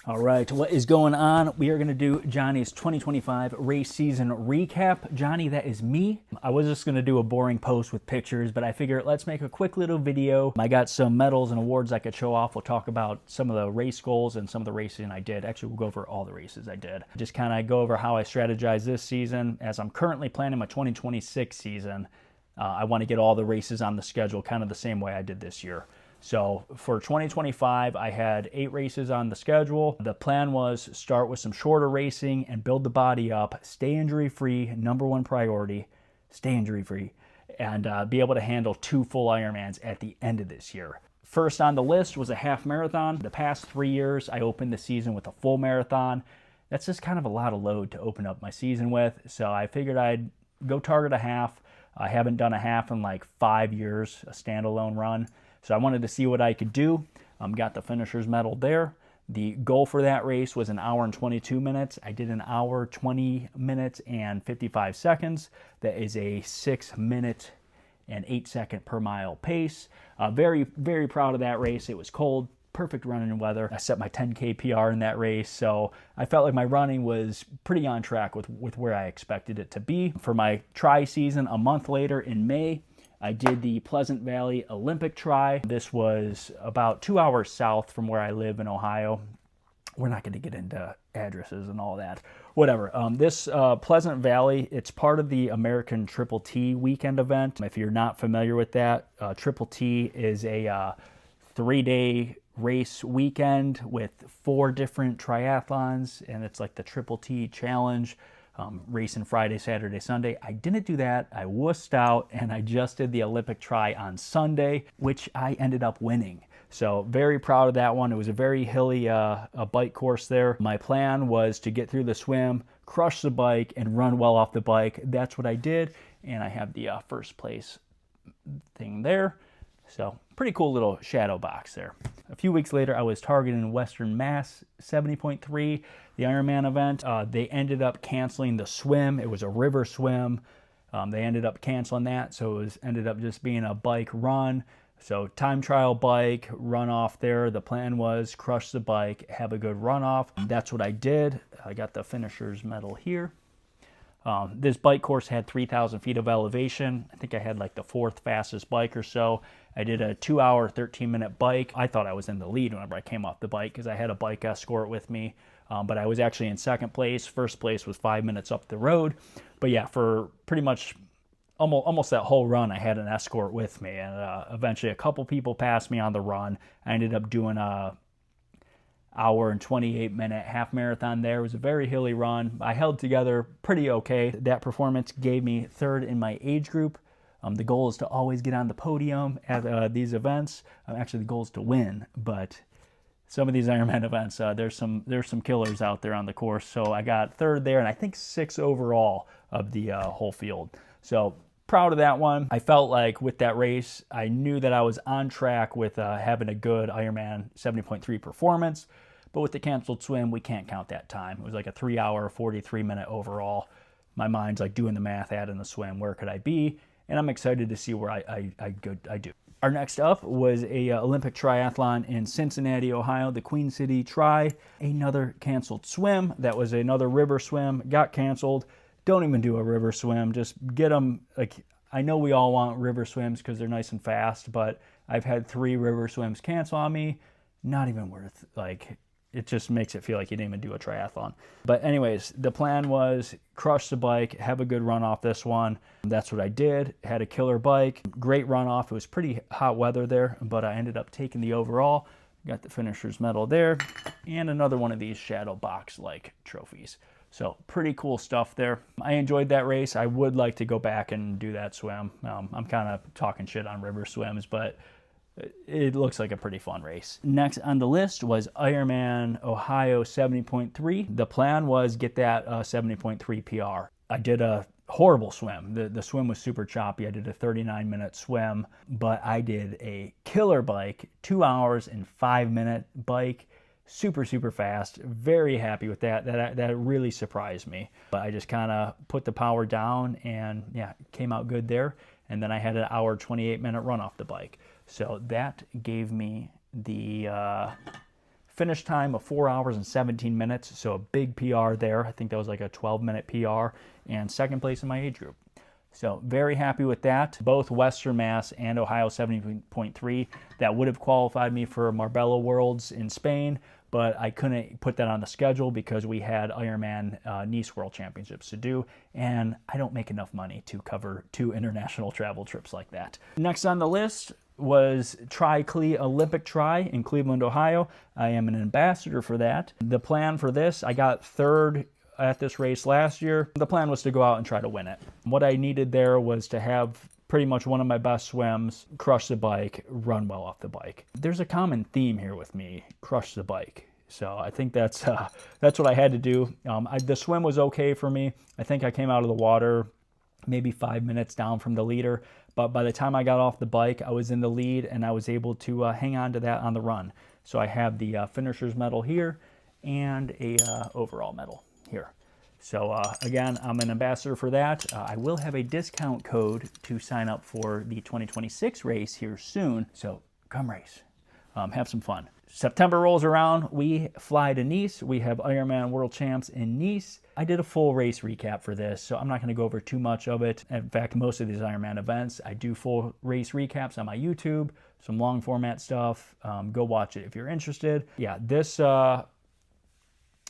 All right, what is going on? We are going to do Johnny's 2025 race season recap. Johnny, that is me. I was just going to do a boring post with pictures, but I figured let's make a quick little video. I got some medals and awards I could show off. We'll talk about some of the race goals and some of the racing I did. Actually, we'll go over all the races I did. Just kind of go over how I strategize this season. As I'm currently planning my 2026 season, I want to get all the races on the schedule kind of the same way I did this year. So for 2025, I had 8 races on the schedule. The plan was start with some shorter racing and build the body up, stay injury-free, #1 priority, stay injury-free, and be able to handle 2 full Ironmans at the end of this year. First on the list was a half marathon. The past 3 years, I opened the season with a full marathon. That's just kind of a lot of load to open up my season with, so I figured I'd go target a half. I haven't done a half in like 5 years, a standalone run. So I wanted to see what I could do. Got the finisher's medal there. The goal for that race was 1 hour and 22 minutes. I did 1 hour, 20 minutes, and 55 seconds. That is a 6 minute and 8 second per mile pace. Very, very proud of that race. It was cold, perfect running weather. I set my 10K PR in that race, so I felt like my running was pretty on track with where I expected it to be. For my tri season, a month later in May, I did the Pleasant Valley Olympic Tri. This was about 2 hours south from where I live in Ohio. We're not going to get into addresses and all that. Whatever. This Pleasant Valley, it's part of the American Triple T weekend event. If you're not familiar with that, Triple T is a 3-day race weekend with 4 different triathlons, and it's like the Triple T Challenge. Racing Friday, Saturday, Sunday. I didn't do that. I wussed out, and I just did the Olympic Tri on Sunday, which I ended up winning. So very proud of that one. It was a very hilly bike course there. My plan was to get through the swim, crush the bike, and run well off the bike. That's what I did, and I have the first place thing there. So pretty cool little shadow box there. A few weeks later, I was targeting Western Mass 70.3, the Ironman event. They ended up canceling the swim. It was a river swim. They ended up canceling that, so it ended up just being a bike run. So time trial bike, run off there. The plan was crush the bike, have a good run off. That's what I did. I got the finisher's medal here. This bike course had 3,000 feet of elevation. I think I had like the 4th fastest bike or so. I did a 2 hour, 13-minute bike. I thought I was in the lead whenever I came off the bike because I had a bike escort with me. But I was actually in 2nd place. First place was 5 minutes up the road. But yeah, for pretty much almost that whole run, I had an escort with me. And eventually a couple people passed me on the run. I ended up doing a hour and 28-minute half marathon there. It was a very hilly run. I held together pretty okay. That performance gave me 3rd in my age group. The goal is to always get on the podium at these events. Actually, the goal is to win, but some of these Ironman events, there's some killers out there on the course. So I got 3rd there, and I think 6th overall of the whole field. So proud of that one. I felt like with that race, I knew that I was on track with having a good Ironman 70.3 performance. But with the canceled swim, we can't count that time. It was like a 3 hour, 43-minute overall. My mind's like doing the math, adding the swim. Where could I be? And I'm excited to see where I do. Our next up was a Olympic triathlon in Cincinnati, Ohio, the Queen City Tri. Another canceled swim. That was another river swim. Got canceled. Don't even do a river swim. Just get them. Like, I know we all want river swims because they're nice and fast, but I've had 3 river swims cancel on me. Not even worth, like, it just makes it feel like you didn't even do a triathlon. But anyways, the plan was crush the bike, have a good run off this one. That's what I did. Had a killer bike, great run off. It was pretty hot weather there, but I ended up taking the overall. Got the finisher's medal there, and another one of these shadow box-like trophies. So pretty cool stuff there. I enjoyed that race. I would like to go back and do that swim. I'm kind of talking shit on river swims, but it looks like a pretty fun race. Next on the list was Ironman Ohio 70.3. The plan was get that 70.3 PR. I did a horrible swim. The swim was super choppy. I did a 39-minute swim, but I did a killer bike, 2 hours and 5-minute bike. Super, super fast. Very happy with that. That really surprised me. But I just kind of put the power down and yeah, came out good there. And then I had an hour, 28-minute run off the bike. So that gave me the Finish time of 4 hours and 17 minutes, so a big PR there. I think that was like a 12-minute PR, and second place in my age group. So very happy with that. Both Western Mass and Ohio 70.3, that would have qualified me for Marbella Worlds in Spain, but I couldn't put that on the schedule because we had Ironman Nice World Championships to do, and I don't make enough money to cover 2 international travel trips like that. Next on the list was Tri-Cle Olympic Tri in Cleveland, Ohio. I am an ambassador for that. The plan for this, I got third at this race last year. The plan was to go out and try to win it. What I needed there was to have pretty much one of my best swims, crush the bike, run well off the bike. There's a common theme here with me, crush the bike. So I think that's what I had to do. The swim was okay for me. I think I came out of the water maybe 5 minutes down from the leader, but by the time I got off the bike, I was in the lead and I was able to hang on to that on the run. So I have the finisher's medal here and a overall medal here. So again, I'm an ambassador for that. I will have a discount code to sign up for the 2026 race here soon. So come race, have some fun. September rolls around, we fly to Nice. We have Ironman World Champs in Nice. I did a full race recap for this, so I'm not going to go over too much of it. In fact, most of these Ironman events, I do full race recaps on my YouTube, some long format stuff. Go watch it if you're interested. Yeah,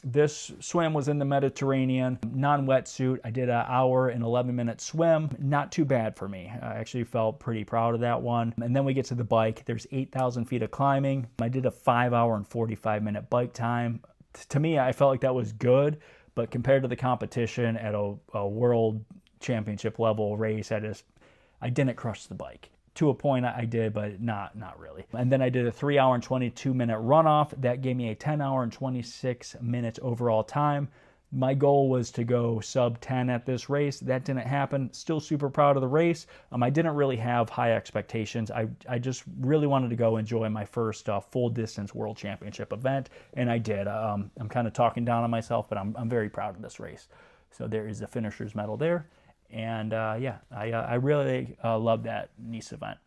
this swim was in the Mediterranean, non-wetsuit. I did an hour and 11-minute swim. Not too bad for me. I actually felt pretty proud of that one. And then we get to the bike. There's 8,000 feet of climbing. I did a 5-hour and 45-minute bike time. To me, I felt like that was good, but compared to the competition at a world championship level race, I didn't crush the bike. To a point I did, but not really. And then I did a 3-hour and 22-minute runoff. That gave me a 10-hour and 26 minutes overall time. My goal was to go sub 10 at this race. That didn't happen. Still super proud of the race. I didn't really have high expectations. I just really wanted to go enjoy my first full distance world championship event, and I did. I'm kind of talking down on myself, but I'm very proud of this race. So there is the finisher's medal there. And yeah, I really love that Nice event.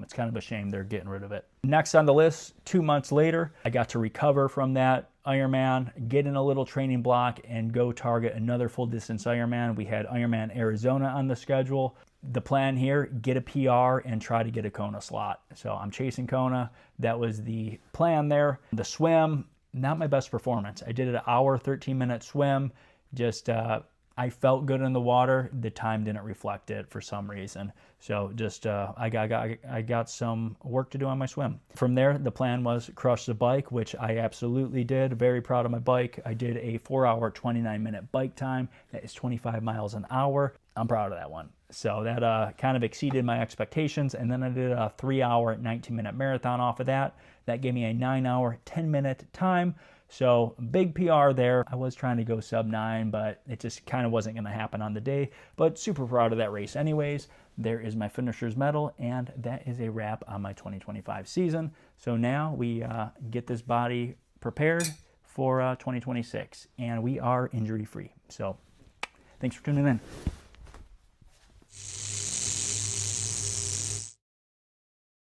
It's kind of a shame they're getting rid of it. Next on the list, 2 months later, I got to recover from that Ironman, get in a little training block, and go target another full distance Ironman. We had Ironman Arizona on the schedule. The plan here, get a PR and try to get a Kona slot. So I'm chasing Kona. That was the plan there. The swim, not my best performance. I did an hour, 13-minute swim. Just I felt good in the water. The time didn't reflect it for some reason. So just I got some work to do on my swim. From there, the plan was crush the bike, which I absolutely did. Very proud of my bike. I did a 4-hour, 29-minute bike time. That is 25 miles an hour. I'm proud of that one. So that kind of exceeded my expectations. And then I did a 3-hour, 19-minute marathon off of that. That gave me a 9-hour, 10-minute time. So big PR there. I was trying to go sub 9, but it just kind of wasn't going to happen on the day. But super proud of that race anyways. There is my finisher's medal, and that is a wrap on my 2025 season. So now we get this body prepared for 2026, and we are injury-free. So thanks for tuning in.